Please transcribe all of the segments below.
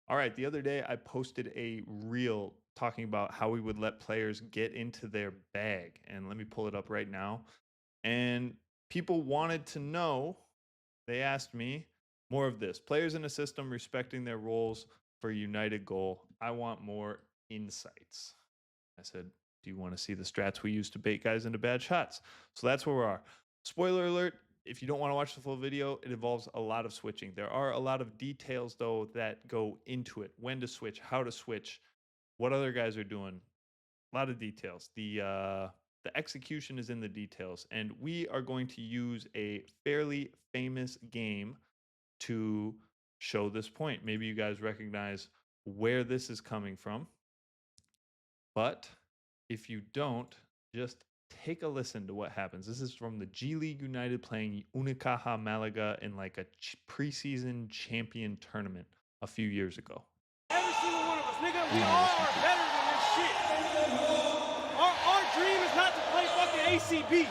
All right, the other day I posted a reel talking about how we would let players get into their bag. And let me pull it up right now. And people wanted to know, they asked me more of this. Players in a system respecting their roles for a united goal. I want more insights. I said, do you want to see the strats we use to bait guys into bad shots? So that's where we are. Spoiler alert, if you don't want to watch the full video, it involves a lot of switching. There are a lot of details, though, that go into it. When to switch, how to switch, what other guys are doing. A lot of details. The execution is in the details. And we are going to use a fairly famous game to show this point. Maybe you guys recognize where this is coming from. But if you don't, just take a listen to what happens. This is from the G League United playing Unicaja Malaga in like a preseason champion tournament a few years ago. Every single one of us, nigga, we all are better than this shit. Our dream is not to play fucking ACB.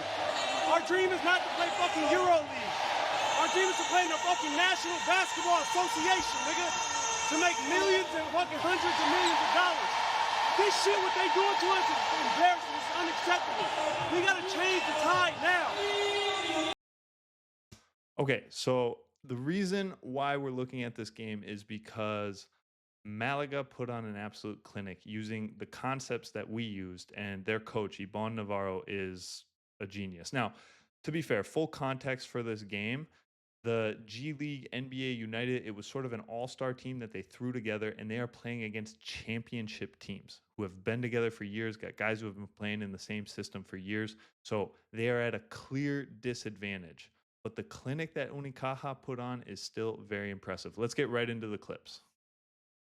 Our dream is not to play fucking Euro League. Our dream is to play in the fucking National Basketball Association, nigga, to make millions and fucking hundreds of millions of dollars. This shit, what they doing to us is embarrassing. It's unacceptable. We gotta change the tide now. Okay, so the reason why we're looking at this game is because Malaga put on an absolute clinic using the concepts that we used, and their coach, Ibon Navarro, is a genius. Now, to be fair, full context for this game, the G League NBA United, it was sort of an all-star team that they threw together, and they are playing against championship teams who have been together for years, got guys who have been playing in the same system for years. So they are at a clear disadvantage. But the clinic that Unicaja put on is still very impressive. Let's get right into the clips.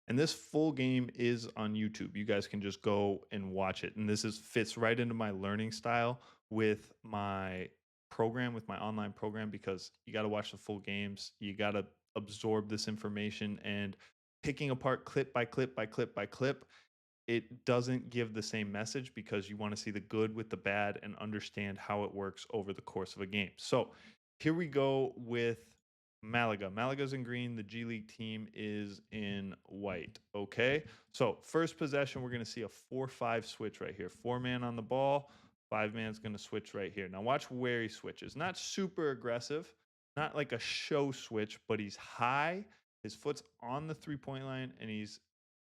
And this full game is on YouTube. You guys can just go and watch it. And this fits right into my learning style with my program, with my online program, because you got to watch the full games. You got to absorb this information, and picking apart clip by clip by clip by clip, it doesn't give the same message because you want to see the good with the bad and understand how it works over the course of a game. So here we go with Malaga. Malaga's in green. The G League team is in white. Okay. So first possession, we're going to see a 4-5 switch right here. 4-man on the ball. 5-man's going to switch right here. Now watch where he switches. Not super aggressive, not like a show switch, but he's high. His foot's on the 3-point line, and he's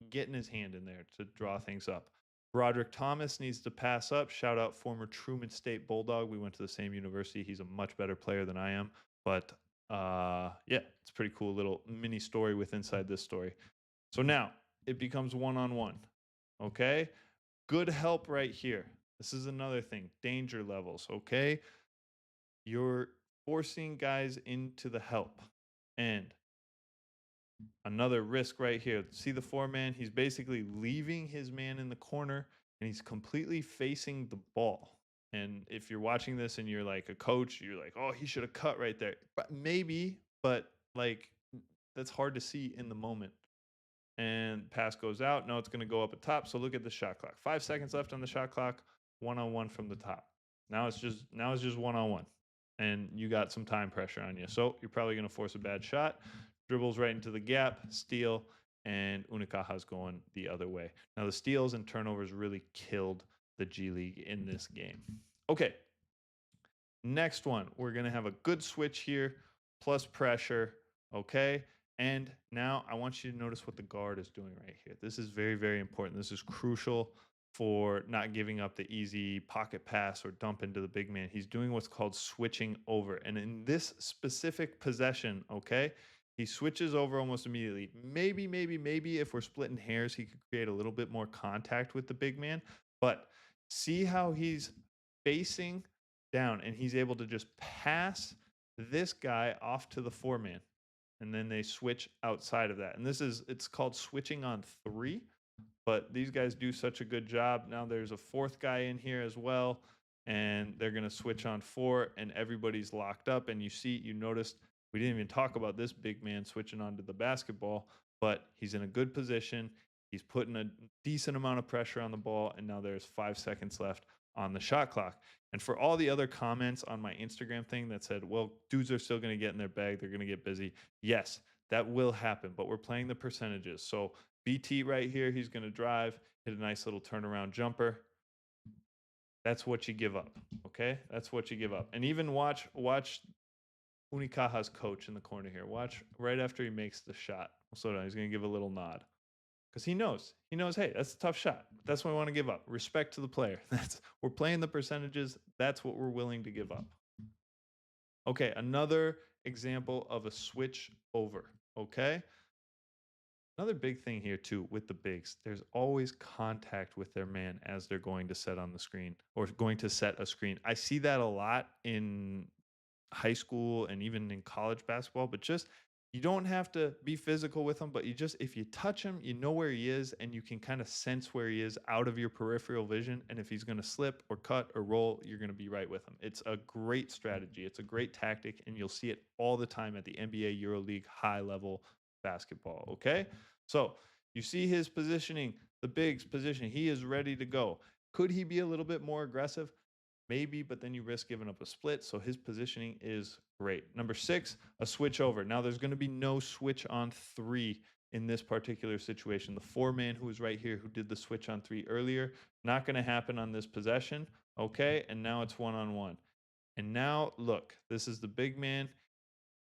getting his hand in there to draw things up. Broderick Thomas needs to pass up. Shout out former Truman State Bulldog. We went to the same university. He's a much better player than I am. But yeah, it's a pretty cool little mini story with inside this story. So now it becomes one-on-one. Okay? Good help right here. This is another thing. Danger levels. Okay? You're forcing guys into the help. And another risk right here. See the 4-man? He's basically leaving his man in the corner, and he's completely facing the ball. And if you're watching this and you're like a coach, you're like, oh, he should have cut right there. But maybe, but like that's hard to see in the moment. And pass goes out. No, it's going to go up at top. So look at the shot clock. 5 seconds left on the shot clock. 1-on-1 from the top. Now it's just 1-on-1. And you got some time pressure on you. So you're probably going to force a bad shot. Dribbles right into the gap, steal, and Unicaja's going the other way. Now, the steals and turnovers really killed the G League in this game. Okay, next one. We're going to have a good switch here, plus pressure, okay? And now I want you to notice what the guard is doing right here. This is very, very important. This is crucial for not giving up the easy pocket pass or dump into the big man. He's doing what's called switching over. And in this specific possession, okay, he switches over almost immediately. Maybe if we're splitting hairs, he could create a little bit more contact with the big man. But see how he's facing down, and he's able to just pass this guy off to the 4-man. And then they switch outside of that. And it's called switching on 3. But these guys do such a good job. Now there's a 4th guy in here as well. And they're going to switch on 4, and everybody's locked up. And you noticed we didn't even talk about this big man switching onto the basketball, but he's in a good position. He's putting a decent amount of pressure on the ball, and now there's 5 seconds left on the shot clock. And for all the other comments on my Instagram thing that said, well, dudes are still going to get in their bag, they're going to get busy. Yes, That will happen, but we're playing the percentages. So BT right here, he's going to drive, hit a nice little turnaround jumper. That's what you give up. Okay, that's what you give up. And even watch Unicaja's coach in the corner here. Watch right after he makes the shot. Slow down. He's going to give a little nod because he knows. He knows. Hey, that's a tough shot. That's what I want to give up. Respect to the player. We're playing the percentages. That's what we're willing to give up. Okay, another example of a switch over. Okay. Another big thing here too with the bigs, there's always contact with their man as they're going to set on the screen or going to set a screen. I see that a lot in high school and even in college basketball, but just you don't have to be physical with him, but you just if you touch him, you know where he is and you can kind of sense where he is out of your peripheral vision. And if he's going to slip or cut or roll, you're going to be right with him. It's a great strategy. It's a great tactic, and you'll see it all the time at the NBA, EuroLeague, high level basketball. Okay. So you see his positioning, the big's position. He is ready to go. Could he be a little bit more aggressive? Maybe, but then you risk giving up a split. So his positioning is great. Number 6, a switch over. Now there's going to be no switch on 3 in this particular situation. The 4-man who was right here who did the switch on 3 earlier, not going to happen on this possession. Okay. And now it's 1-on-1. And now look, this is the big man.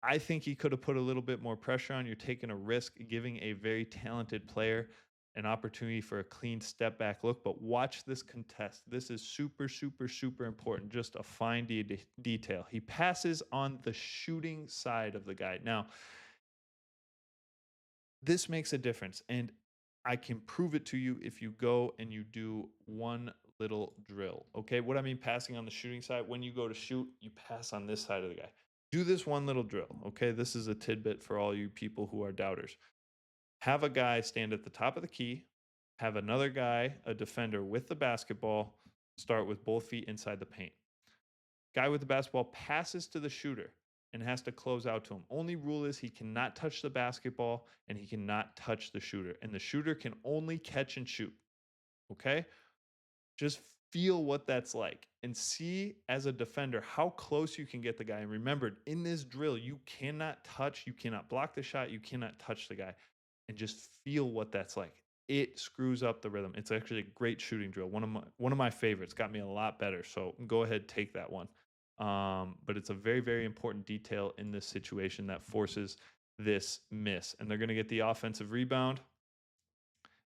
I think he could have put a little bit more pressure on. You're taking a risk, giving a very talented player an opportunity for a clean step back look. But watch this contest. This is super, super, super important. Just a fine detail. He passes on the shooting side of the guy. Now, this makes a difference. And I can prove it to you if you go and you do one little drill. Okay. What I mean, passing on the shooting side, when you go to shoot, you pass on this side of the guy. Do this one little drill. Okay. This is a tidbit for all you people who are doubters. Have a guy stand at the top of the key, have another guy, a defender with the basketball, start with both feet inside the paint. Guy with the basketball passes to the shooter and has to close out to him. Only rule is he cannot touch the basketball and he cannot touch the shooter. And the shooter can only catch and shoot. Okay? Just feel what that's like and see as a defender how close you can get the guy. And remember, in this drill, you cannot touch, you cannot block the shot, you cannot touch the guy. And just feel what that's like. It screws up the rhythm. It's actually a great shooting drill. One of my favorites. Got me a lot better. So go ahead, take that one. But it's a very, very important detail in this situation that forces this miss. And they're going to get the offensive rebound.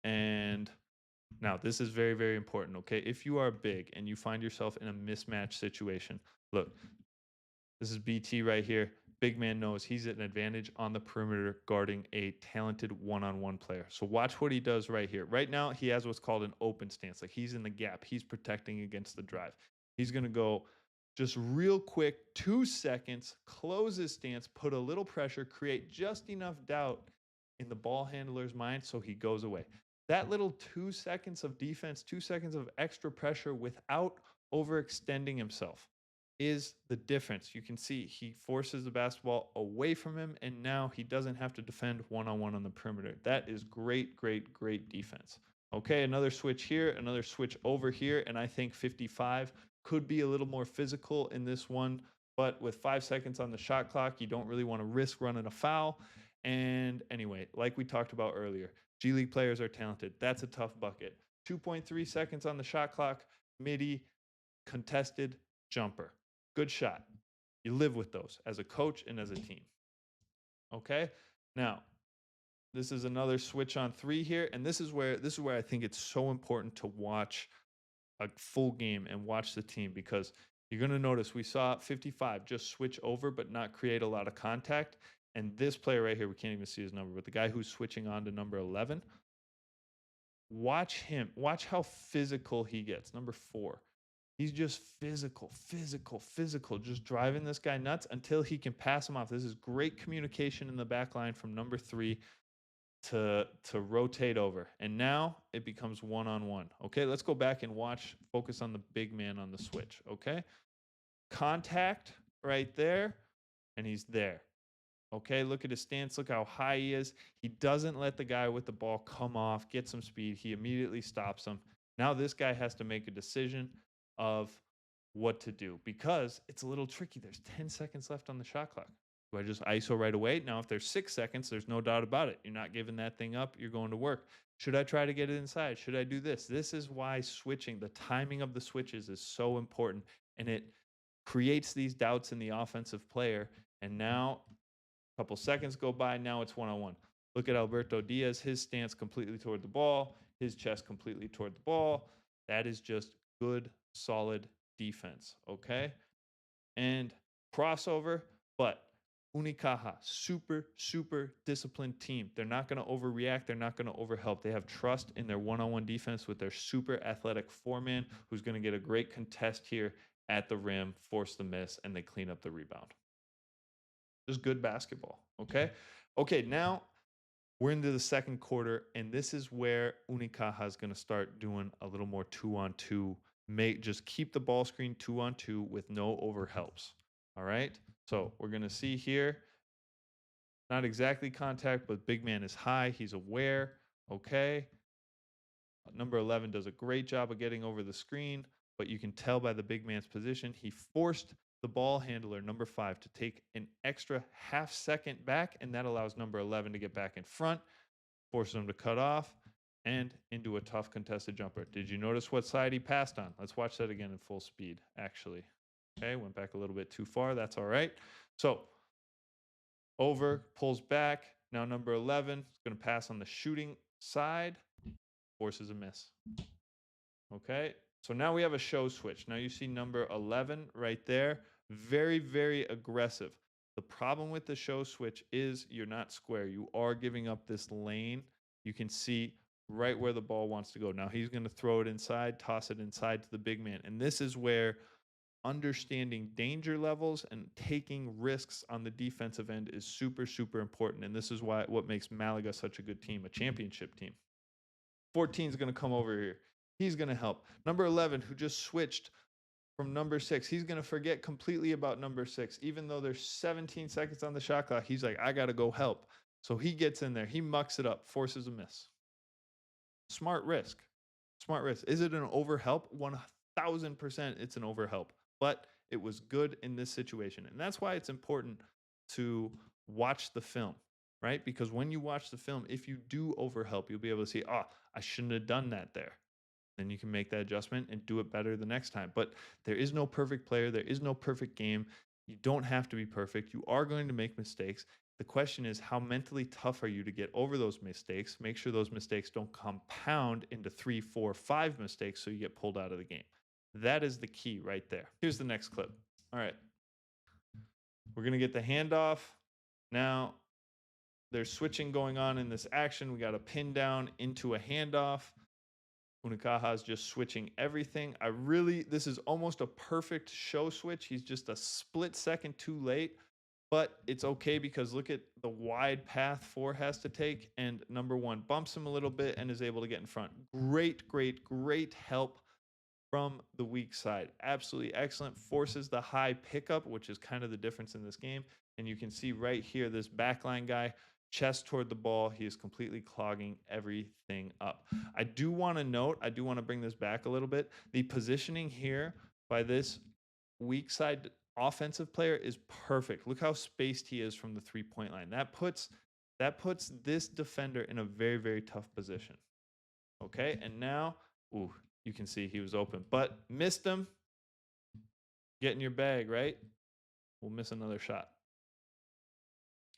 And now this is very, very important. Okay. If you are big and you find yourself in a mismatch situation, look, this is BT right here. Big man knows he's at an advantage on the perimeter guarding a talented one-on-one player. So watch what he does right here. Right now, he has what's called an open stance. Like he's in the gap. He's protecting against the drive. He's going to go just real quick, 2 seconds, close his stance, put a little pressure, create just enough doubt in the ball handler's mind so he goes away. That little 2 seconds of defense, 2 seconds of extra pressure without overextending himself is the difference. You can see he forces the basketball away from him, and now he doesn't have to defend one-on-one on the perimeter. That is great, great, great defense. Okay, another switch here, another switch over here, and I think 55 could be a little more physical in this one, but with 5 seconds on the shot clock, you don't really want to risk running a foul. And anyway, like we talked about earlier, G League players are talented. That's a tough bucket. 2.3 seconds on the shot clock, midi, contested, jumper. Good shot. You live with those as a coach and as a team. Okay? Now, this is another switch on 3 here, and this is where I think it's so important to watch a full game and watch the team, because you're going to notice we saw 55 just switch over but not create a lot of contact. And this player right here, we can't even see his number, but the guy who's switching on to number 11, watch him. Watch how physical he gets. Number 4. He's just physical, just driving this guy nuts until he can pass him off. This is great communication in the back line from number 3 to rotate over. And now it becomes one-on-one. Okay, let's go back and focus on the big man on the switch. Okay, contact right there, and he's there. Okay, look at his stance. Look how high he is. He doesn't let the guy with the ball come off, get some speed. He immediately stops him. Now this guy has to make a decision of what to do, because it's a little tricky. There's 10 seconds left on the shot clock. Do I just ISO right away? Now, if there's 6 seconds, there's no doubt about it. You're not giving that thing up. You're going to work. Should I try to get it inside? Should I do this? This is why switching, the timing of the switches is so important. And it creates these doubts in the offensive player. And now, a couple seconds go by. Now it's 1-on-1. Look at Alberto Diaz, his stance completely toward the ball, his chest completely toward the ball. That is just good, solid defense. Okay. And crossover, but Unicaja, super, super disciplined team. They're not going to overreact. They're not going to overhelp. They have trust in their one-on-one defense with their super athletic four-man who's going to get a great contest here at the rim, force the miss, and they clean up the rebound. Just good basketball. Okay. Okay. Now we're into the second quarter, and this is where Unicaja is going to start doing a little more 2-on-2. Just keep the ball screen 2-on-2 with no overhelps. All right. So we're going to see here, not exactly contact, but big man is high. He's aware. Okay. Number 11 does a great job of getting over the screen, but you can tell by the big man's position, he forced the ball handler, number 5, to take an extra half second back, and that allows number 11 to get back in front, forces him to cut off, and into a tough contested jumper. Did you notice what side he passed on? Let's watch that again in full speed, actually. Okay, went back a little bit too far. That's all right. So over, pulls back. Now number 11 is going to pass on the shooting side, forces a miss. Okay, so now we have a show switch. Now you see number 11 right there. Very, very aggressive. The problem with the show switch is you're not square. You are giving up this lane. You can see right where the ball wants to go. Now he's going to throw it inside, toss it inside to the big man. And this is where understanding danger levels and taking risks on the defensive end is super, super important. And this is what makes Malaga such a good team, a championship team. 14 is going to come over here. He's going to help. Number 11, who just switched from number 6, he's going to forget completely about number 6. Even though there's 17 seconds on the shot clock, he's like, I got to go help. So he gets in there. He mucks it up, forces a miss. Smart risk. Smart risk. Is it an overhelp? 1000% it's an overhelp. But it was good in this situation. And that's why it's important to watch the film, right? Because when you watch the film, if you do overhelp, you'll be able to see, I shouldn't have done that there. Then you can make that adjustment and do it better the next time. But there is no perfect player. There is no perfect game. You don't have to be perfect. You are going to make mistakes. The question is, how mentally tough are you to get over those mistakes? Make sure those mistakes don't compound into 3, 4, 5 mistakes so you get pulled out of the game. That is the key right there. Here's the next clip. All right. We're going to get the handoff. Now, there's switching going on in this action. We got a pin down into a handoff. Unicaja is just switching everything. This is almost a perfect show switch. He's just a split second too late, but it's okay because look at the wide path 4 has to take, and number 1 bumps him a little bit and is able to get in front. Great, great, great help from the weak side. Absolutely excellent. Forces the high pickup, which is kind of the difference in this game. And you can see right here, this backline guy, chest toward the ball. He is completely clogging everything up. I do want to bring this back a little bit. The positioning here by this weak side offensive player is perfect. Look how spaced he is from the 3-point line. That puts this defender in a very, very tough position. Okay, and now, you can see he was open, but missed him. Get in your bag, right? We'll miss another shot.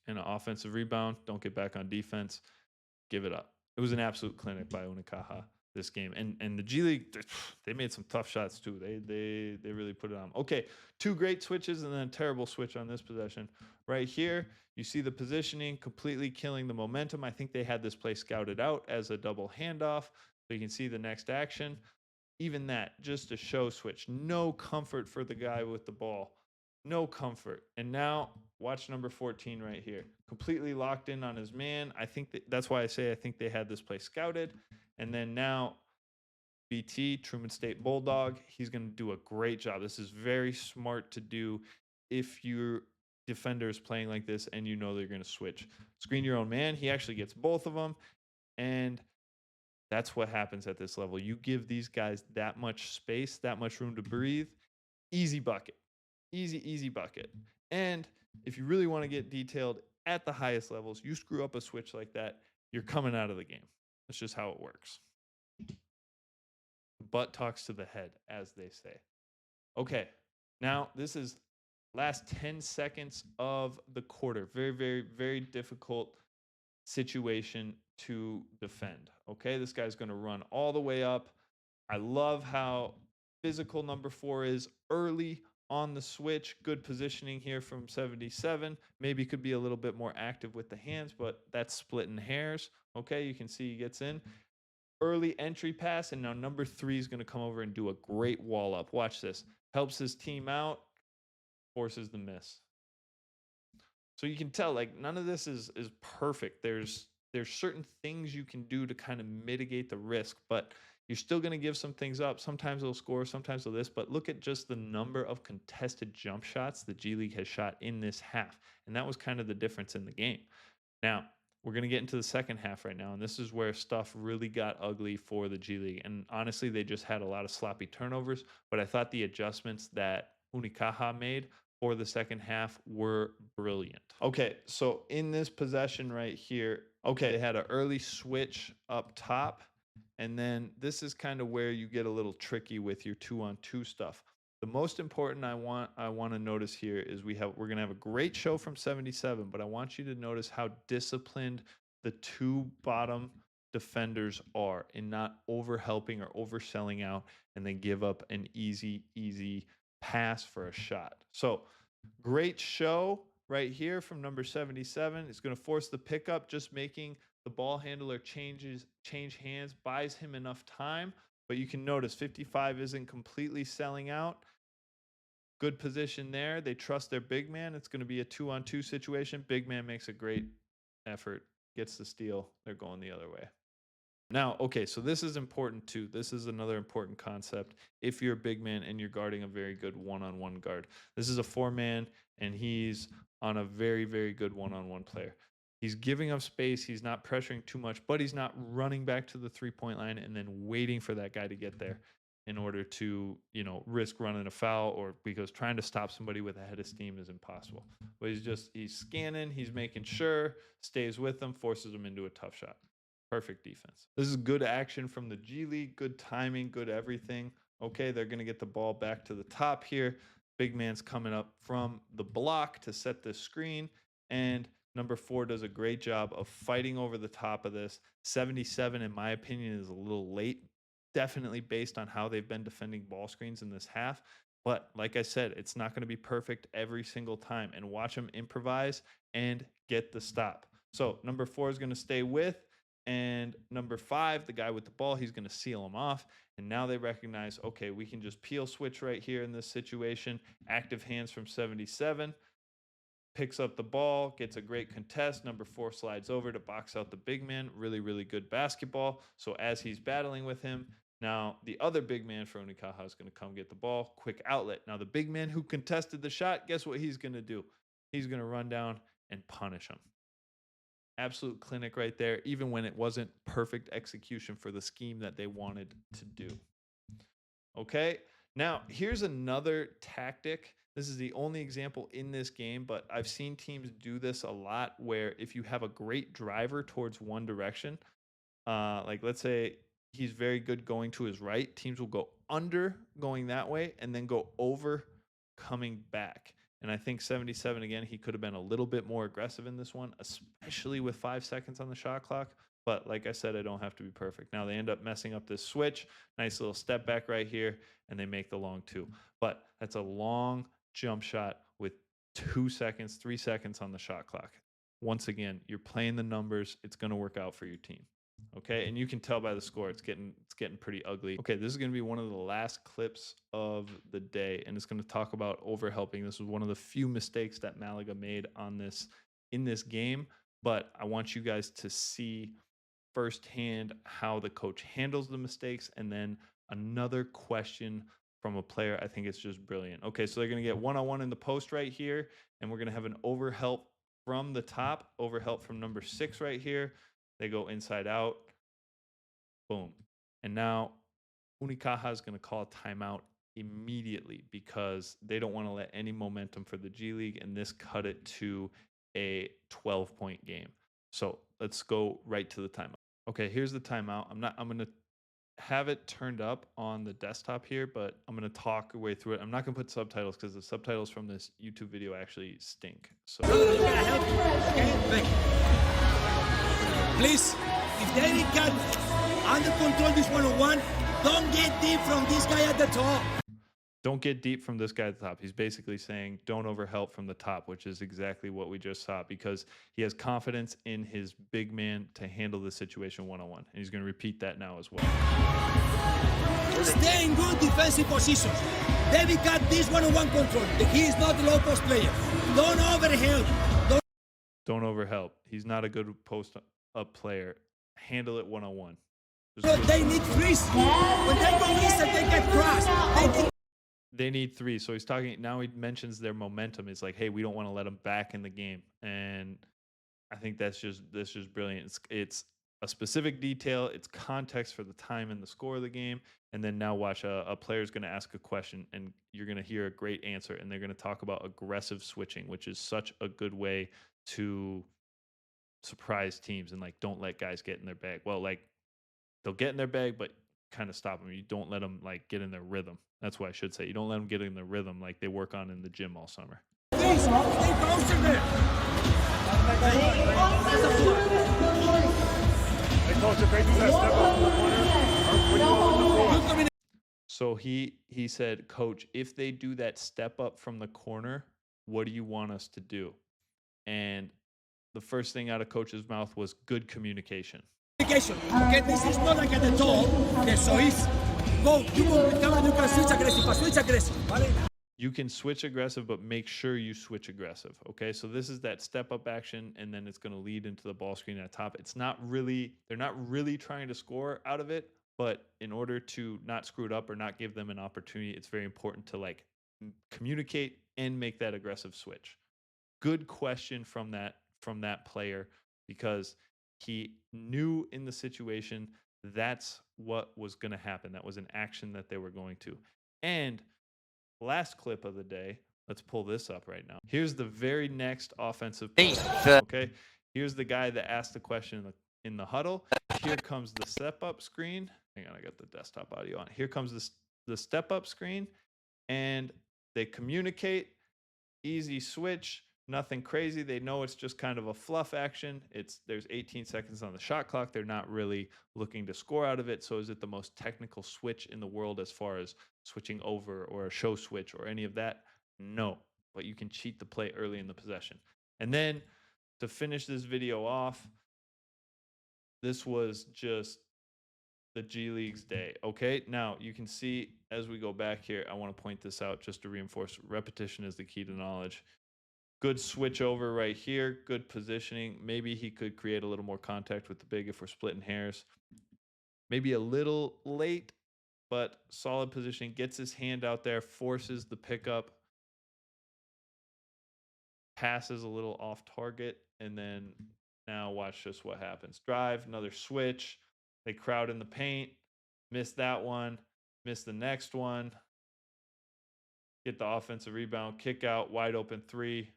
And an offensive rebound. Don't get back on defense. Give it up. It was an absolute clinic by Unicaja this game. And the G League, they made some tough shots too. They really put it on. Okay, 2 great switches and then a terrible switch on this possession. Right here, you see the positioning completely killing the momentum. I think they had this play scouted out as a double handoff. So you can see the next action. Even that, just a show switch. No comfort for the guy with the ball. No comfort. And now watch number 14 right here. Completely locked in on his man. I think that's why I say I think they had this play scouted. And then now BT, Truman State Bulldog, he's going to do a great job. This is very smart to do if your defender is playing like this and you know they're going to switch. Screen your own man. He actually gets both of them. And that's what happens at this level. You give these guys that much space, that much room to breathe. Easy bucket. Easy bucket. And If you really want to get detailed at the highest levels, you screw up a switch like that, you're coming out of the game. That's just how it works. Butt talks to the head, as they say. Okay, now this is last 10 seconds of the quarter. Very, very, very difficult situation to defend. Okay, this guy's going to run all the way up. I love how physical number 4 is early on the switch. Good positioning here from 77. Maybe could be a little bit more active with the hands, but that's splitting hairs. Okay, you can see he gets in. Early entry pass, and now number 3 is going to come over and do a great wall up. Watch this. Helps his team out, forces the miss. So you can tell like none of this is perfect. There's certain things you can do to kind of mitigate the risk, but you're still going to give some things up. Sometimes they'll score, sometimes they'll this, but look at just the number of contested jump shots the G League has shot in this half. And that was kind of the difference in the game. Now, we're going to get into the second half right now, and this is where stuff really got ugly for the G League. And honestly, they just had a lot of sloppy turnovers, but I thought the adjustments that Unicaja made for the second half were brilliant. Okay, so in this possession right here, okay, they had an early switch up top, and then this is kind of where you get a little tricky with your 2-on-2 stuff. The most important I want to notice here is we're going to have a great show from 77, but I want you to notice how disciplined the 2 bottom defenders are in not over helping or overselling out and then give up an easy pass for a shot. So great show right here from number 77. It's going to force the pickup, just making the ball handler change hands, buys him enough time. But you can notice 55 isn't completely selling out. Good position there. They trust their big man. It's going to be a 2-on-2 situation. Big man makes a great effort, gets the steal. They're going the other way. Now, okay, so this is important too. This is another important concept. If you're a big man and you're guarding a very good one-on-one guard, this is a 4-man, and he's on a very, very good one-on-one player. He's giving up space. He's not pressuring too much, but he's not running back to the 3-point line and then waiting for that guy to get there in order to, risk running a foul, or because trying to stop somebody with a head of steam is impossible. But he's scanning, he's making sure, stays with them, forces them into a tough shot. Perfect defense. This is good action from the G League, good timing, good everything. Okay, they're going to get the ball back to the top here. Big man's coming up from the block to set this screen, and number 4 does a great job of fighting over the top of this. 77, in my opinion, is a little late, definitely based on how they've been defending ball screens in this half. But like I said, it's not going to be perfect every single time, and watch them improvise and get the stop. So number 4 is going to stay with, and number 5, the guy with the ball, he's going to seal him off. And now they recognize, okay, we can just peel switch right here in this situation. Active hands from 77. Picks up the ball, gets a great contest. Number 4 slides over to box out the big man. Really, really good basketball. So as he's battling with him, now the other big man for Unicaja is going to come get the ball. Quick outlet. Now the big man who contested the shot, guess what he's going to do? He's going to run down and punish him. Absolute clinic right there, even when it wasn't perfect execution for the scheme that they wanted to do. Okay, now here's another tactic. This is the only example in this game, but I've seen teams do this a lot, where if you have a great driver towards one direction, like let's say he's very good going to his right, teams will go under going that way and then go over coming back. And I think 77, again, he could have been a little bit more aggressive in this one, especially with 5 seconds on the shot clock. But like I said, I don't have to be perfect. Now they end up messing up this switch. Nice little step back right here, and they make the long 2. But that's a long jump shot with 2 seconds, 3 seconds on the shot clock. Once again, you're playing the numbers. It's going to work out for your team. Okay, and you can tell by the score it's getting pretty ugly. Okay, this is going to be one of the last clips of the day, and it's going to talk about overhelping. This was one of the few mistakes that Malaga made in this game, but I want you guys to see firsthand how the coach handles the mistakes, and then another question from a player. I think it's just brilliant. Okay, so they're going to get one-on-one in the post right here, and we're going to have an overhelp from the top, overhelp from number 6 right here. They go inside out. Boom. And now Unicaja is going to call a timeout immediately because they don't want to let any momentum for the G League, and this cut it to a 12-point game. So let's go right to the timeout. Okay, here's the timeout. I'm gonna have it turned up on the desktop here, but I'm gonna talk our way through it. I'm not gonna put subtitles because the subtitles from this YouTube video actually stink. So please, if David can under control this one-on-one, don't get deep from this guy at the top. Don't get deep from this guy at the top. He's basically saying don't overhelp from the top, which is exactly what we just saw because he has confidence in his big man to handle the situation one-on-one. And he's going to repeat that now as well. Stay in good defensive positions. David got this one-on-one control. He is not the low-post player. Don't overhelp. Don't overhelp. He's not a good post-up player. Handle it one-on-one. They need threes. When they go inside, they get crushed. They need three. So he's talking now. He mentions their momentum. It's like, hey, we don't want to let them back in the game, and I think that's just brilliant. It's a specific detail. It's context for the time and the score of the game, and then now watch a player's going to ask a question, and you're going to hear a great answer, and they're going to talk about aggressive switching, which is such a good way to surprise teams and like don't let guys get in their bag. Well, like they'll get in their bag, but kind of stop them. You don't let them like get in their rhythm. That's what I should say. You don't let them get in their rhythm like they work on in the gym all summer. So he said, Coach, if they do that step up from the corner, what do you want us to do? And the first thing out of Coach's mouth was good communication. Okay, this is not like at the top. Okay, so it's go. You can switch aggressive. Vale? You can switch aggressive, but make sure you switch aggressive. Okay, so this is that step up action, and then it's going to lead into the ball screen at top. It's not really, they're not really trying to score out of it, but in order to not screw it up or not give them an opportunity, it's very important to like communicate and make that aggressive switch. Good question from that player because he knew in the situation that's what was going to happen. That was an action that they were going to. And last clip of the day, let's pull this up right now. Here's the very next offensive play. Okay, here's the guy that asked the question in the huddle. Here comes the step up screen. Hang on, I got the desktop audio on. Here comes the step up screen, and they communicate. Easy switch. Nothing crazy. They know it's just kind of a fluff action. There's 18 seconds on the shot clock. They're not really looking to score out of it. So is it the most technical switch in the world as far as switching over or a show switch or any of that? No, but you can cheat the play early in the possession. And then to finish this video off, this was just the G League's day. Okay, now you can see as we go back here, I want to point this out just to reinforce repetition is the key to knowledge. Good switch over right here. Good positioning. Maybe he could create a little more contact with the big if we're splitting hairs. Maybe a little late, but solid positioning. Gets his hand out there, forces the pickup, passes a little off target, and then now watch just what happens. Drive, another switch. They crowd in the paint. Miss that one. Miss the next one. Get the offensive rebound. Kick out. Wide open three.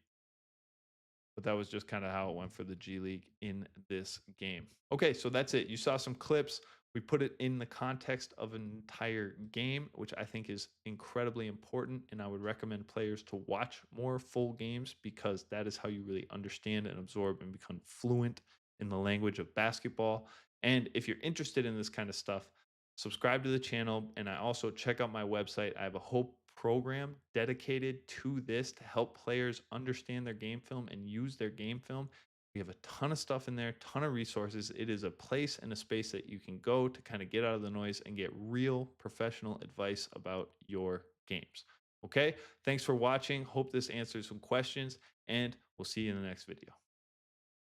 But that was just kind of how it went for the G League in this game. Okay, so that's it. You saw some clips. We put it in the context of an entire game, which I think is incredibly important. And I would recommend players to watch more full games because that is how you really understand and absorb and become fluent in the language of basketball. And if you're interested in this kind of stuff, subscribe to the channel. And I also check out my website. I have a whole program dedicated to this to help players understand their game film and use their game film. We have a ton of stuff in there, ton of resources. It is a place and a space that you can go to kind of get out of the noise and get real professional advice about your games. Okay, thanks for watching. Hope this answers some questions, and we'll see you in the next video.